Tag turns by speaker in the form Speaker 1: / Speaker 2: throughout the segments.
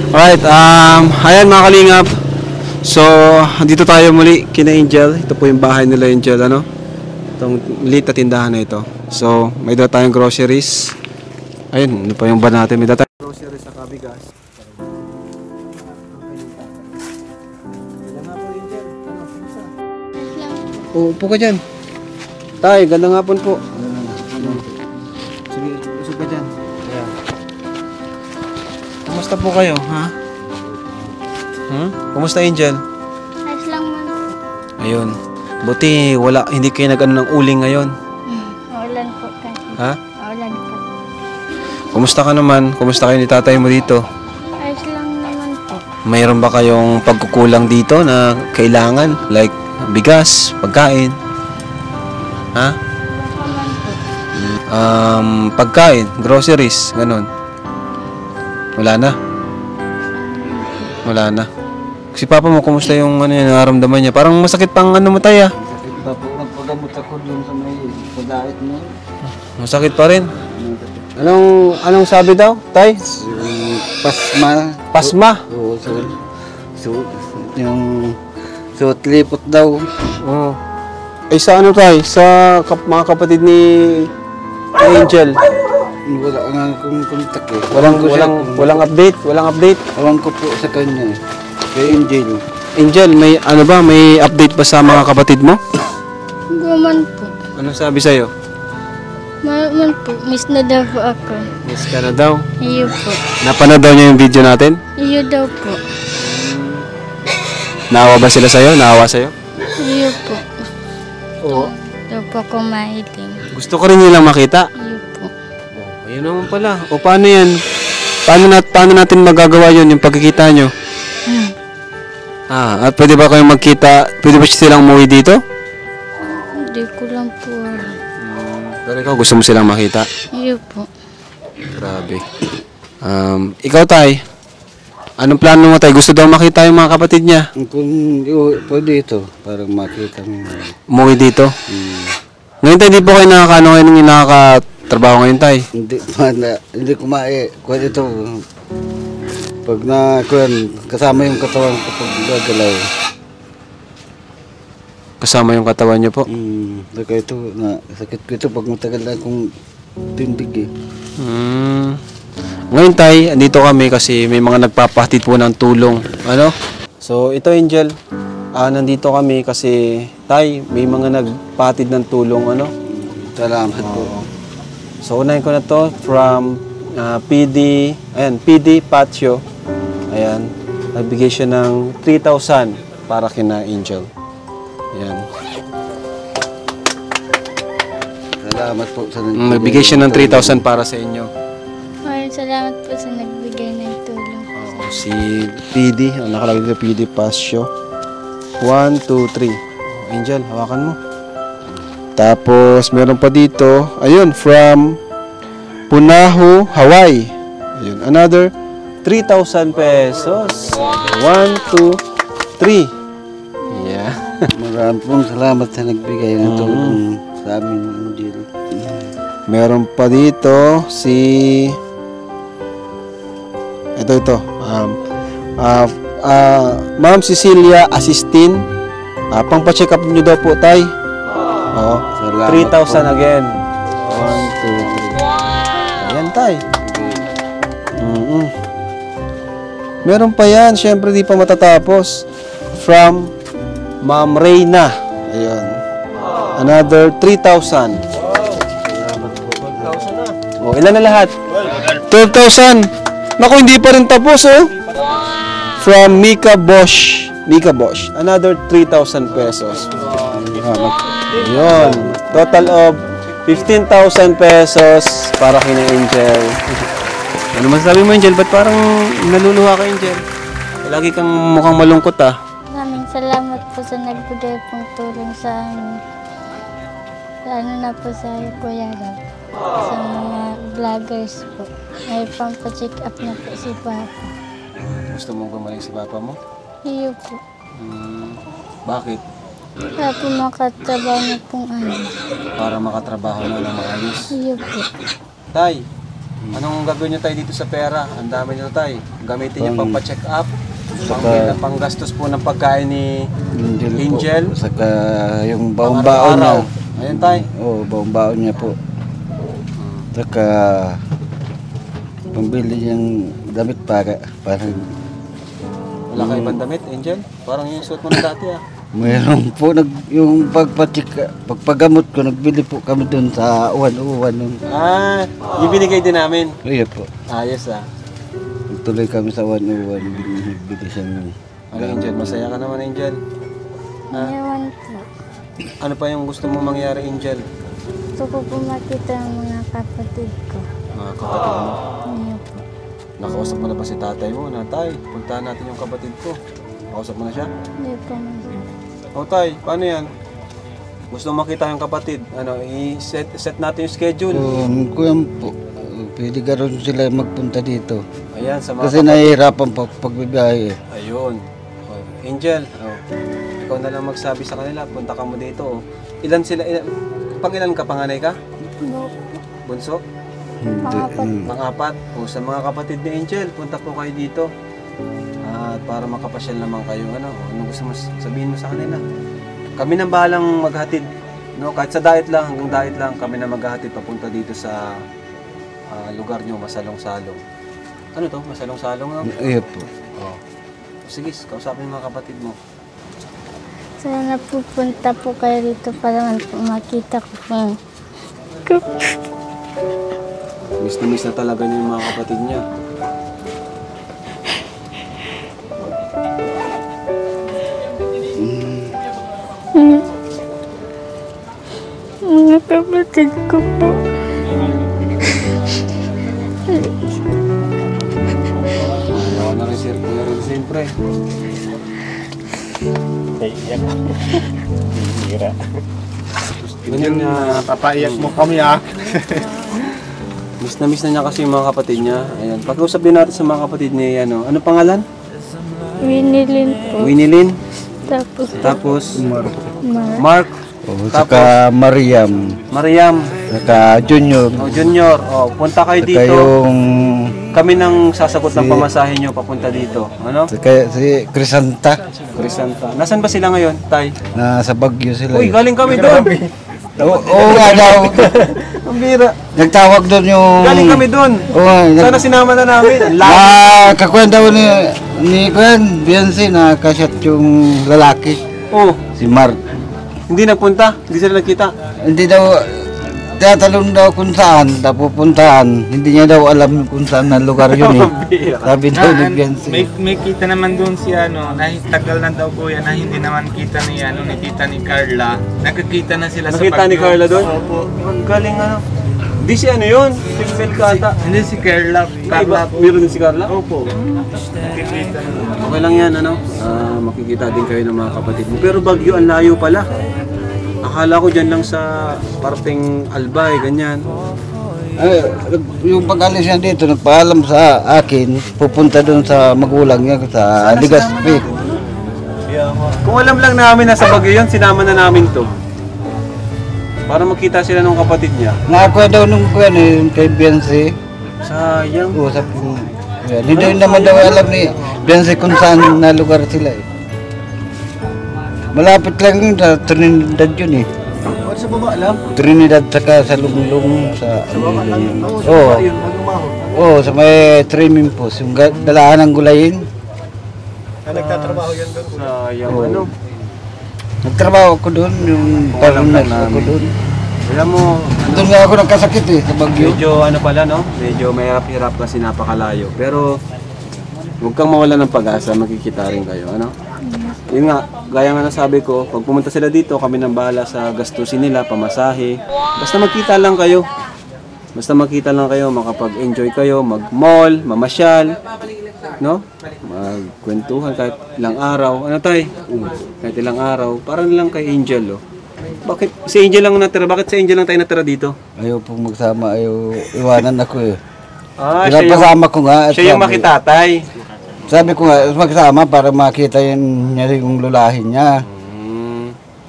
Speaker 1: Alright, ayan mga kalingap. So, dito tayo muli kina Angel. Ito po yung bahay nila Angel, ano? Itong liit na tindahan na ito. So, may dala tayong groceries. Ayun, ano pa yung ba natin? May dala tayong groceries sa kabigas. Ganda nga po Angel. Ano, kumusta? Upo ka dyan. Tay, ganda nga po. Sige, usap ka dyan. Kumusta po kayo, ha? Kumusta Angel?
Speaker 2: Ayos lang man.
Speaker 1: Ayun. Buti hindi kayo nag-ano ng uling ngayon.
Speaker 2: Maulan po kasi.
Speaker 1: Ha?
Speaker 2: Maulan po.
Speaker 1: Kumusta ka naman? Kumusta kayo ni tatay mo dito?
Speaker 2: Ayos lang naman po.
Speaker 1: Mayroon ba kayong pagkukulang dito na kailangan? Like bigas, pagkain? Ha?
Speaker 2: Naman po.
Speaker 1: Pagkain, groceries, ganun. Wala na? Wala na. Si papa mo, kumusta yung nararamdaman niya? Parang masakit pang mo tayo.
Speaker 3: Masakit pa po. Nagpagamot ako dun sa may pagdait mo.
Speaker 1: Masakit pa rin. Anong sabi daw, tay?
Speaker 3: Pasma.
Speaker 1: Pasma?
Speaker 3: Oo, yung suot lipot daw.
Speaker 1: Oo. Ay sa ano tay? Sa mga kapatid ni Angel?
Speaker 3: Wala nga akong kontak eh.
Speaker 1: Walang update? Walang update?
Speaker 3: Awan ko po sa kanya. Kay Angel.
Speaker 1: Angel, may update ba sa mga kapatid mo?
Speaker 2: Guman po.
Speaker 1: Anong sabi sa'yo?
Speaker 2: Man po. Miss na daw po ako.
Speaker 1: Miss ka na daw.
Speaker 2: Iyo po.
Speaker 1: Napanood daw niya yung video natin?
Speaker 2: Iyo daw po.
Speaker 1: Naawa ba sila sa'yo? Naawa sa'yo?
Speaker 2: Iyo po.
Speaker 1: Oo.
Speaker 2: Daw po ako maitim.
Speaker 1: Gusto ko rin nilang makita.
Speaker 2: Iyo po.
Speaker 1: Ayun naman pala. O paano yan? Paano natin magagawa yun, yung pagkikita nyo? At pwede ba kayong magkita? Pwede ba silang umuwi dito?
Speaker 2: Hindi ko lang po alam.
Speaker 1: Pero ikaw, gusto mo silang makita?
Speaker 2: Iyo po.
Speaker 1: Grabe. Ikaw, tay? Anong plano mo, tay? Gusto daw makita yung mga kapatid niya?
Speaker 3: Kung pwede ito, parang makita mo.
Speaker 1: Umuwi dito? Ngayon, tay, hindi po kayo nakakatrabaho ngayon, tay?
Speaker 3: Hindi kumain. Kung ito, pag kasama yung katawan ko pag gagalaw.
Speaker 1: Kasama yung katawan niyo po?
Speaker 3: Saka ito, sakit ko ito pag matagal na akong tindig eh.
Speaker 1: Ngayon tay, andito kami kasi may mga nagpapahatid po ng tulong. Ano? So ito Angel, nandito kami kasi tay, may mga nagpahatid ng tulong. Ano?
Speaker 3: Salamat po.
Speaker 1: So unahin ko na to from PD Patio. Ayan, nagbigay siya ng 3,000 para kina Angel. Ayan.
Speaker 3: Salamat po sa
Speaker 1: Nagbigay siya ng 3,000 para sa inyo.
Speaker 2: Maraming salamat po sa nagbigay ng tulong.
Speaker 1: Si PD, nakalagay dito PD Patio. 1, 2, 3. Angel, hawakan mo. Tapos meron pa dito, ayun, from Punaho, Hawaii. Ayun, another 3,000 pesos. 1, 2, 3. Yeah.
Speaker 3: Maraming pong salamat sa nagbigay ng tulong sa amin, Angel.
Speaker 1: Meron pa dito ito. Ma'am Cecilia Asistin. Pang-check up niyo daw po, tay. Oo. 3,000 again. 1, 2, 3. Ayan, tay. Meron pa yan. Siyempre, di pa matatapos. From Ma'am Reyna. Ayun. Another 3,000.
Speaker 3: Salamat po.
Speaker 1: 12,000 na. O, ilan na lahat? 12,000. Naku, hindi pa rin tapos, oh. From Mika Bosch. Another 3,000 pesos. Ayun. Total of 15,000 pesos para kina Angel. Ano masasabi mo, Angel? Ba't parang naluluha ka, Angel? Lagi kang mukhang malungkot, ah.
Speaker 2: Maraming salamat po sa nagbigay pong tulong sa amin. Na po sa Kuya Rob. Sa mga vloggers po. May pampacheck up na po si Papa.
Speaker 1: Gusto mong gumaling si papa mo?
Speaker 2: Iyo po.
Speaker 1: Bakit?
Speaker 2: Para po makatrabaho na pong ano.
Speaker 1: Para makatrabaho na ng maayos.
Speaker 2: Iyo po.
Speaker 1: Tay, Anong gagawin nyo tayo dito sa pera? Ang dami nyo tayo. Gamitin nyo pang pa-check up. Panggastos po ng pagkain ni Angel.
Speaker 3: Po. Saka yung baon-baon niya.
Speaker 1: Ayan tayo.
Speaker 3: Oo, baon-baon niya po. Saka pambili niyang damit para
Speaker 1: Wala kayo ibang damit, Angel? Parang yung suot mo na dati ah.
Speaker 3: mayroon po yung pagpagamot ko, nagbili po kami doon sa 101 nun.
Speaker 1: Ah, yung binigay din namin.
Speaker 3: Iya po.
Speaker 1: Ayos ah.
Speaker 3: Tuloy kami sa 101, bili siya nun.
Speaker 1: Ano Angel, masaya ka naman Angel?
Speaker 2: Ewan po.
Speaker 1: Ano pa yung gusto mo mangyari Angel?
Speaker 2: Gusto ko po makita ang mga kapatid ko.
Speaker 1: Mga kapatid mo.
Speaker 2: Ano po.
Speaker 1: Nakausap mo na ba si tatay mo? Natay, puntahan natin yung kapatid ko. Nakausap mo na siya?
Speaker 2: Hindi po masyado.
Speaker 1: O tay, paano yan? Gusto mo makita yung kapatid? Ano, i-set natin yung schedule.
Speaker 3: Kuya po, pwede ka rin sila magpunta dito.
Speaker 1: Ayan, sa mga
Speaker 3: Kasi nahihirapan pa pagbibiyahe.
Speaker 1: Ayun. O, Angel, ikaw na lang magsabi sa kanila, punta ka mo dito. Ilan sila? Ilan ka? Panganay ka?
Speaker 2: No,
Speaker 1: Bunso?
Speaker 2: pangapat.
Speaker 1: Pang-apat. O, sa mga kapatid ni Angel, punta po kayo dito. At para makapasyal naman kayo, ano gusto mo sabihin mo sa kanila? Kami nang bahalang maghatid, no? Kahit sa diet lang, hanggang diet lang, kami na maghahatid papunta dito sa lugar nyo, Masalong-Salong. Ano to? Masalong-Salong, no?
Speaker 3: Iya po.
Speaker 1: Oh. Sige, kausapin yung mga kapatid mo.
Speaker 2: Sana pupunta po kayo dito para makita ko po.
Speaker 1: Miss na talaga niya yung mga kapatid niya.
Speaker 2: Mga kapatid ko po.
Speaker 1: Ayaw na rin sir, kuya rin siyempre. Ganyan na,
Speaker 4: Papaiyak mo kami ah.
Speaker 1: miss na niya kasi yung mga kapatid niya. Ayan, pag-usap din natin sa mga kapatid niya, ano pangalan?
Speaker 2: Winilin po.
Speaker 1: Winilin,
Speaker 2: Tapos,
Speaker 1: tapos
Speaker 2: Mark.
Speaker 1: Mark,
Speaker 3: O, saka Mariam,
Speaker 1: Mariam,
Speaker 3: saka Junior,
Speaker 1: Junior. Punta kayo
Speaker 3: saka
Speaker 1: dito.
Speaker 3: yung
Speaker 1: Kami nang sasagot ng pamasahe niyo papunta dito. Ano?
Speaker 3: saka si Crisanta,
Speaker 1: Crisanta. Nasaan ba sila ngayon, Tay?
Speaker 3: na sa Baguio sila.
Speaker 1: Uy, galing kami doon.
Speaker 3: Oo nga daw.
Speaker 1: Ang bira.
Speaker 3: Nagtawag doon yung...
Speaker 1: Galing kami doon.
Speaker 3: Oo,
Speaker 1: Sana sinama na namin. Ang layo.
Speaker 3: kakwenta ko ni Kuyan, Beyonce, na kasyat yung lalaki,
Speaker 1: Oh,
Speaker 3: si Mark.
Speaker 1: hindi nagpunta. Hindi sila nagkita.
Speaker 3: Hindi daw, tatalon daw kung saan, pupuntahan. Hindi niya daw alam kung saan na lugar yun eh.
Speaker 1: Ang bira.
Speaker 3: Sabi daw ni Beyonce.
Speaker 4: May kita naman doon si tagal na daw kuya na hindi naman kita ni ni tita ni Carla. Nakakita na sila
Speaker 1: Nakita
Speaker 4: sa
Speaker 1: ni
Speaker 4: Baguio.
Speaker 1: Carla doon?
Speaker 4: Opo.
Speaker 1: Ang galing Di si yun. Female ka ata.
Speaker 4: Hindi si Carla. Carla po.
Speaker 1: Meron din si Carla?
Speaker 4: Opo. Nakikita na.
Speaker 1: Okay lang yan, makikita din kayo ng mga kapatid mo. Pero Baguio, ang layo pala. Akala ko dyan lang sa parteng Albay, ganyan.
Speaker 3: Ay, yung pag-alis niya dito, nagpaalam sa akin, pupunta doon sa magulang niya sa Legazpi.
Speaker 1: Kung alam lang namin na sa Baguio yun, sinama na namin to. Para makita sila ng kapatid niya.
Speaker 3: Nakakuha daw nung kuya yung kay Beyonce.
Speaker 1: Sayang.
Speaker 3: Usap ko. Hindi naman daw alam ni Beyonce kung saan na lugar sila eh. Malapit lang yun sa Trinidad yun eh.
Speaker 1: Wala sa baba alam?
Speaker 3: Trinidad saka sa Lunglung sa... Oo. Oo, sa may Tremimpos. Yung dalaan ng gulayin.
Speaker 4: Nagtatrabaho yan doon.
Speaker 1: Sayang,
Speaker 3: Nagtrabaho ko doon, yung parang ako doon.
Speaker 1: Alam mo,
Speaker 3: Doon nga ako nagkasakit eh, sa Baguio.
Speaker 1: medyo pala medyo may hirap kasi napakalayo. Pero huwag kang mawala ng pag-asa, makikita rin kayo, Yun nga, gaya nga nasabi ko, pag pumunta sila dito, kami nang bahala sa gastusin nila, pamasahe. Basta magkita lang kayo. Makapag-enjoy kayo, mag-mall, mamasyal, magkwentuhan kahit ilang araw. Kahit ilang araw, parang lang kay Angel, Bakit si Angel lang natira? Bakit si Angel lang tayo natira dito?
Speaker 3: Ayaw pong magsama, ayaw iwanan ako eh.
Speaker 1: Siya
Speaker 3: ko nga.
Speaker 1: yung makitatay.
Speaker 3: Sabi ko nga, magsama para makita niya yung lulahin niya.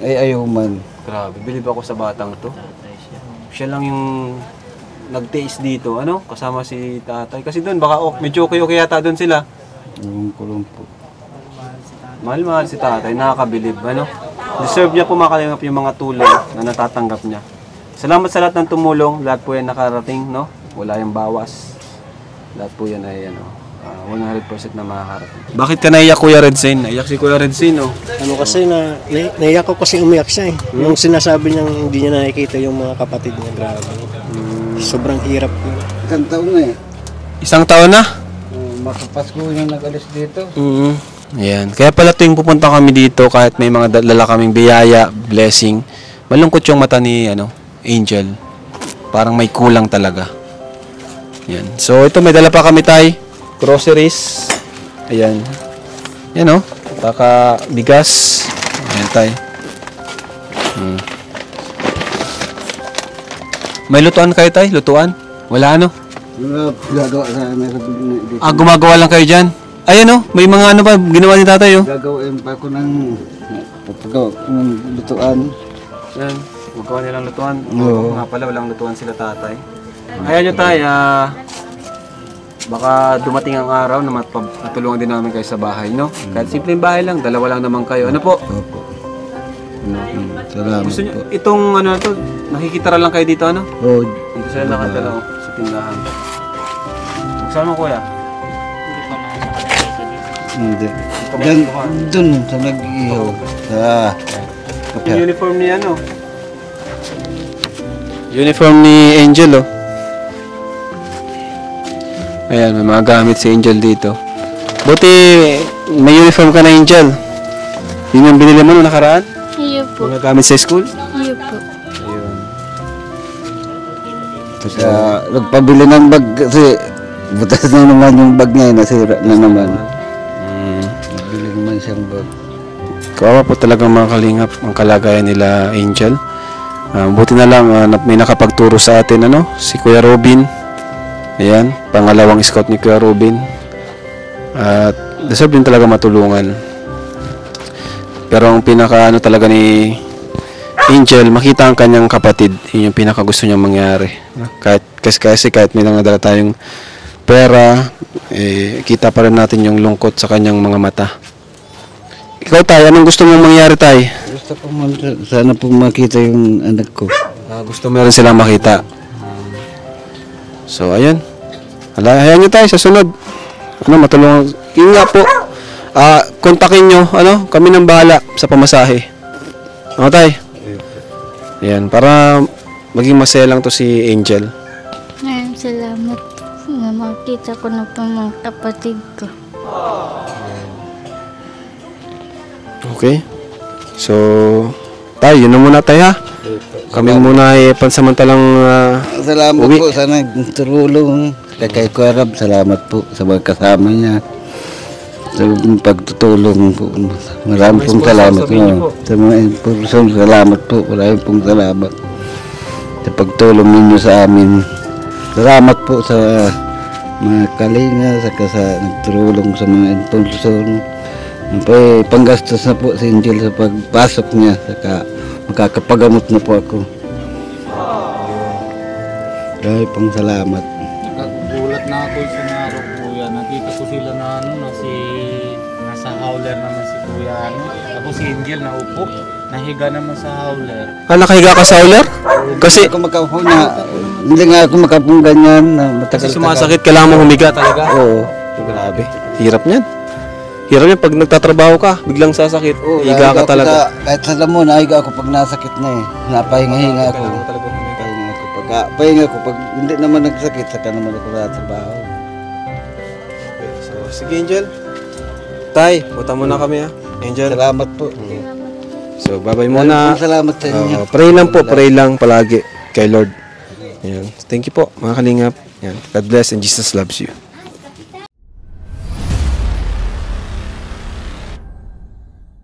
Speaker 3: Ay ayaw man.
Speaker 1: Grabe, bilib ako sa batang to. Siya lang yung nag-taste dito, ano? Kasama si tatay. Kasi doon, baka medyo okay yata doon sila.
Speaker 3: Yung kulong po.
Speaker 1: Mahal-mahal si tatay, nakakabilib, ano? Deserve niya po mga kalingap yung mga tulong na natatanggap niya. Salamat sa lahat ng tumulong, lahat po yan nakarating, no? Wala yung bawas. Lahat po yan ay, 100% na makakarating. Bakit ka naiyak, Kuya Redsin? Naiyak si Kuya Redsin, no?
Speaker 5: Ano kasi naiyak ko kasi umiyak siya eh. Yung sinasabi niyang hindi niya nakikita yung mga kapatid niya, grabe. Sobrang hirap yun.
Speaker 3: Isang taon na eh.
Speaker 1: Isang taon na?
Speaker 3: Makapasko yung nag-alis dito.
Speaker 1: Ayan. Kaya pala tuwing pupunta kami dito, kahit may mga dala kaming biyaya, blessing, malungkot yung mata ni Angel. Parang may kulang talaga. Ayan. So ito, may dala pa kami tay. Groceries. Ayan. Yan o. Taka bigas. Ayan tay. May lutuan kayo tay? Lutuan? Wala ano?
Speaker 3: Gagawa sa meron dito.
Speaker 1: Gumagawa lang kayo dyan? Ayan o. May mga ano pa ginawa ni tatay o.
Speaker 3: Gagawin pa ko ng papagawa ko ng lutuan.
Speaker 1: Yan. Magawa nilang lutuan.
Speaker 3: Oo.
Speaker 1: Nga pala, walang lutuan sila tatay. Ayan nyo tay, baka dumating ang araw na matulungan din namin kayo sa bahay, no? Kahit simpleng bahay lang, dalawa lang naman kayo. Ano po?
Speaker 3: Opo. Salamat
Speaker 1: Gusto nyo,
Speaker 3: po.
Speaker 1: itong to, nakikitara lang kayo dito, ano?
Speaker 3: Oh,
Speaker 1: Dito sila nakatala sa tindahan. Saan mo, kuya?
Speaker 3: hindi. Doon sa nag-ihaw. Sa
Speaker 1: Yung uniform ni Uniform ni Angel, oh. Ayan, may mga gamit si Angel dito. Buti, may uniform ka na, Angel. Yun yung binili mo nung nakaraan?
Speaker 2: Iyo po.
Speaker 1: Mga gamit sa school?
Speaker 2: Iyo po.
Speaker 1: Ayun.
Speaker 3: Kaya nagpabili ng bag kasi butas na naman yung bag niya, nasira na naman. Nabili naman siyang bag.
Speaker 1: Kawawa po talagang mga kalingap ang kalagayan nila, Angel. Buti na lang may nakapagturo sa atin, si Kuya Robin. Ayan, pangalawang scout ni Kuya Robin. At deserve din talaga matulungan. Pero ang pinaka talaga ni Angel, makita ang kanyang kapatid. Yun yung pinaka gusto niyang mangyari. Kasi kahit may nangadala tayong pera, kita pa rin natin yung lungkot sa kanyang mga mata. Ikaw tay, anong gusto mong mangyari tay?
Speaker 3: Gusto ko sana pong makita yung anak ko.
Speaker 1: Gusto mo rin silang makita. So, ayan. Hayaan nyo tayo sa sunod. Matulungan. Yun nga po. Kontakin nyo, kami nang bahala sa pamasahe. Tay? Ayan, para maging masaya lang to si Angel.
Speaker 2: Ngayon, salamat na makita ko na po mga kapatid ko.
Speaker 1: Okay. So, tayo, yun na muna tayo ha. Kami muna ay pansamantalang
Speaker 3: Salamat
Speaker 1: uwi.
Speaker 3: po sa nagtulong. Kay Kuya Rab, salamat po sa mga kasama niya. Sa pagtutulong po. Maraming pong salamat. Sa mga sponsor, salamat po. Maraming pong salamat. Sa pagtulong ninyo sa amin. Salamat po sa mga kalinga, sa nagtulong sa mga sponsor. Panggastos na po si Angel sa pagpasok niya. Saka makakapagamot na po ako. Maraming pong salamat.
Speaker 4: Nakagulat na ako sa araw, kuya. Nakita ko sila na nasa howler naman si kuya. Ako si Angel na upo. Nahiga naman sa howler.
Speaker 1: nakahiga ka sa howler? Kasi
Speaker 3: Ako makapong hindi nga ako makapong ganyan na matagal.
Speaker 1: sumasakit, kailangan mo humiga talaga.
Speaker 3: Oo.
Speaker 1: Grabe. Hirap niyan. Hirap niyan pag nagtatrabaho ka, biglang sasakit.
Speaker 3: Oo,
Speaker 1: Higa ka talaga.
Speaker 3: Kahit sa lamon, nahiga ako pag nasakit na eh. Napahinga-hinga ako.
Speaker 1: Kailangan talaga humiga.
Speaker 3: Pahinga ako. Pahinga ako. Pag hindi naman nagsakit, saka naman ako sa trabaho.
Speaker 1: So, sige Angel. Tay, punta muna kami ha. Angel.
Speaker 3: Salamat po.
Speaker 1: So, bye-bye muna.
Speaker 3: Salamat sa inyo.
Speaker 1: Pray lang po, pray lang palagi kay Lord. Ayan. Thank you po, mga kalingap. Ayan. God bless and Jesus loves you.